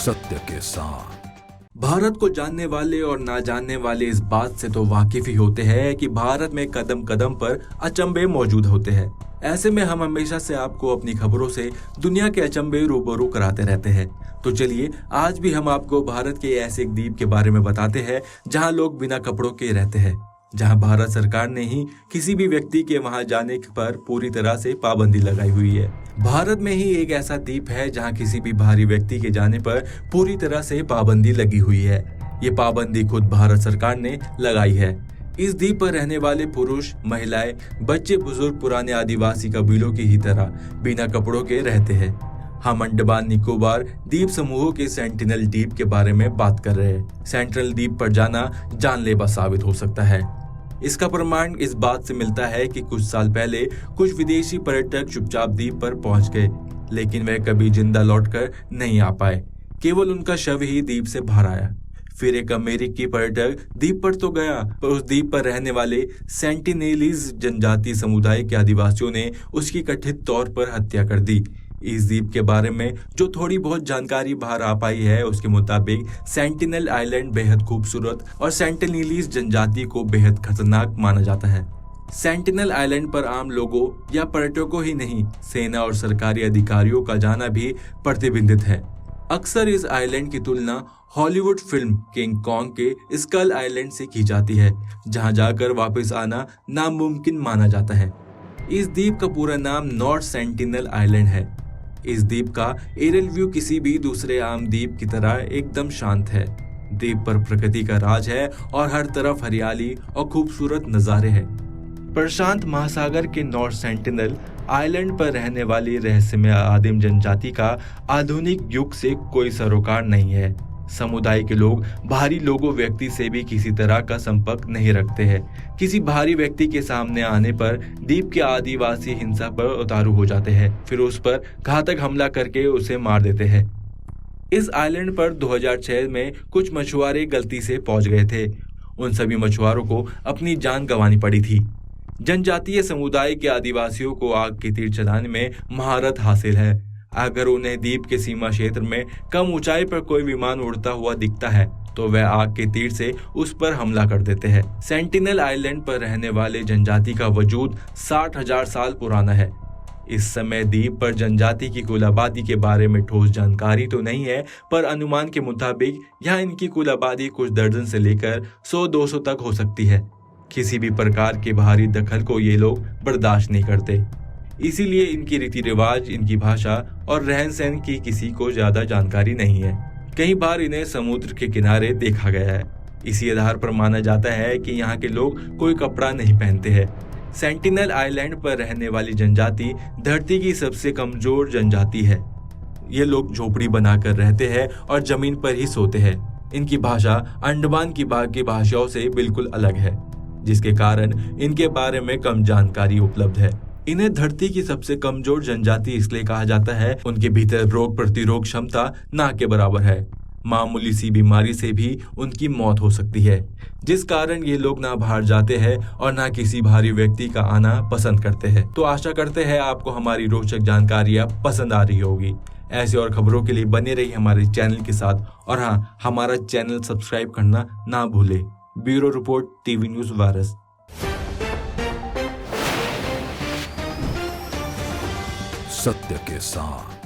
सत्य के साथ। भारत को जानने वाले और ना जानने वाले इस बात से तो वाकिफ ही होते हैं कि भारत में कदम कदम पर अचंभे मौजूद होते हैं। ऐसे में हम हमेशा से आपको अपनी खबरों से दुनिया के अचंभे रूबरू कराते रहते हैं। तो चलिए आज भी हम आपको भारत के ऐसे एक द्वीप के बारे में बताते हैं जहां लोग बिना कपड़ों के रहते हैं, जहां भारत सरकार ने ही किसी भी व्यक्ति के वहां जाने पर पूरी तरह से पाबंदी लगाई हुई है। भारत में ही एक ऐसा द्वीप है जहां किसी भी बाहरी व्यक्ति के जाने पर पूरी तरह से पाबंदी लगी हुई है। ये पाबंदी खुद भारत सरकार ने लगाई है। इस द्वीप पर रहने वाले पुरुष, महिलाएं, बच्चे, बुजुर्ग पुराने आदिवासी कबीलों की ही तरह बिना कपड़ों के रहते हैं। हम अंडमान निकोबार द्वीप समूहों के सेंटिनल द्वीप के बारे में बात कर रहे हैं। सेंट्रल द्वीप पर जाना जानलेवा साबित हो सकता है। इसका प्रमाण इस बात से मिलता है कि कुछ साल पहले कुछ विदेशी पर्यटक चुपचाप द्वीप पर पहुंच गए, लेकिन वह कभी जिंदा लौटकर नहीं आ पाए। केवल उनका शव ही द्वीप से बाहर आया। फिर एक अमेरिकी पर्यटक द्वीप पर तो गया, पर उस द्वीप पर रहने वाले सेंटिनेलीज जनजाति समुदाय के आदिवासियों ने उसकी कथित तौर पर हत्या कर दी। इस द्वीप के बारे में जो थोड़ी बहुत जानकारी बाहर आ पाई है, उसके मुताबिक सेंटिनल आइलैंड बेहद खूबसूरत और सेंटिनेलीज जनजाति को बेहद खतरनाक माना जाता है। सेंटिनल आइलैंड पर आम लोगों या पर्यटकों ही नहीं, सेना और सरकारी अधिकारियों का जाना भी प्रतिबंधित है। अक्सर इस आइलैंड की तुलना हॉलीवुड फिल्म किंग कॉन्ग के स्कल आइलैंड से की जाती है, जहां जाकर वापस आना नामुमकिन माना जाता है। इस द्वीप का पूरा नाम नॉर्थ सेंटिनल आइलैंड है। इस द्वीप का एरियल व्यू किसी भी दूसरे आम द्वीप की तरह एकदम शांत है। द्वीप पर प्रकृति का राज है और हर तरफ हरियाली और खूबसूरत नजारे हैं। प्रशांत महासागर के नॉर्थ सेंटिनल आइलैंड पर रहने वाली रहस्यमय आदिम जनजाति का आधुनिक युग से कोई सरोकार नहीं है। समुदाय के लोग बाहरी लोगों व्यक्ति से भी किसी तरह का संपर्क नहीं रखते हैं। किसी बाहरी व्यक्ति के सामने आने पर द्वीप के आदिवासी हिंसा पर उतारू हो जाते हैं, फिर उस पर घातक हमला करके उसे मार देते हैं। इस आइलैंड पर 2006 में कुछ मछुआरे गलती से पहुंच गए थे। उन सभी मछुआरों को अपनी जान गंवानी पड़ी थी। जनजातीय समुदाय के आदिवासियों को आग के तीर चलाने में महारत हासिल है। अगर उन्हें द्वीप के सीमा क्षेत्र में कम ऊंचाई पर कोई विमान उड़ता हुआ दिखता है तो वह आग के तीर से उस पर हमला कर देते हैं। सेंटिनल आइलैंड पर रहने वाले जनजाति का वजूद 60,000 साल पुराना है। इस समय द्वीप पर जनजाति की कुल आबादी के बारे में ठोस जानकारी तो नहीं है, पर अनुमान के मुताबिक यहाँ इनकी कुल आबादी कुछ दर्जन से लेकर 100-200 तक हो सकती है। किसी भी प्रकार के बाहरी दखल को ये लोग बर्दाश्त नहीं करते, इसीलिए इनकी रीति रिवाज, इनकी भाषा और रहन सहन की किसी को ज्यादा जानकारी नहीं है। कई बार इन्हें समुद्र के किनारे देखा गया है। इसी आधार पर माना जाता है कि यहाँ के लोग कोई कपड़ा नहीं पहनते हैं। सेंटिनल आइलैंड पर रहने वाली जनजाति धरती की सबसे कमजोर जनजाति है। ये लोग झोपड़ी बनाकर रहते हैं और जमीन पर ही सोते हैं। इनकी भाषा अंडमान की बाकी भाषाओं से बिल्कुल अलग है, जिसके कारण इनके बारे में कम जानकारी उपलब्ध है। इन्हें धरती की सबसे कमजोर जनजाति इसलिए कहा जाता है, उनके भीतर रोग प्रतिरोध क्षमता ना के बराबर है। मामूली सी बीमारी से भी उनकी मौत हो सकती है, जिस कारण ये लोग ना बाहर जाते हैं और ना किसी भारी व्यक्ति का आना पसंद करते हैं। तो आशा करते हैं आपको हमारी रोचक जानकारियां पसंद आ रही होगी। ऐसी और खबरों के लिए बने रहिए हमारे चैनल के साथ, और हाँ, हमारा चैनल सब्सक्राइब करना ना भूले। Bureau report, TV news virus. सत्य के साथ।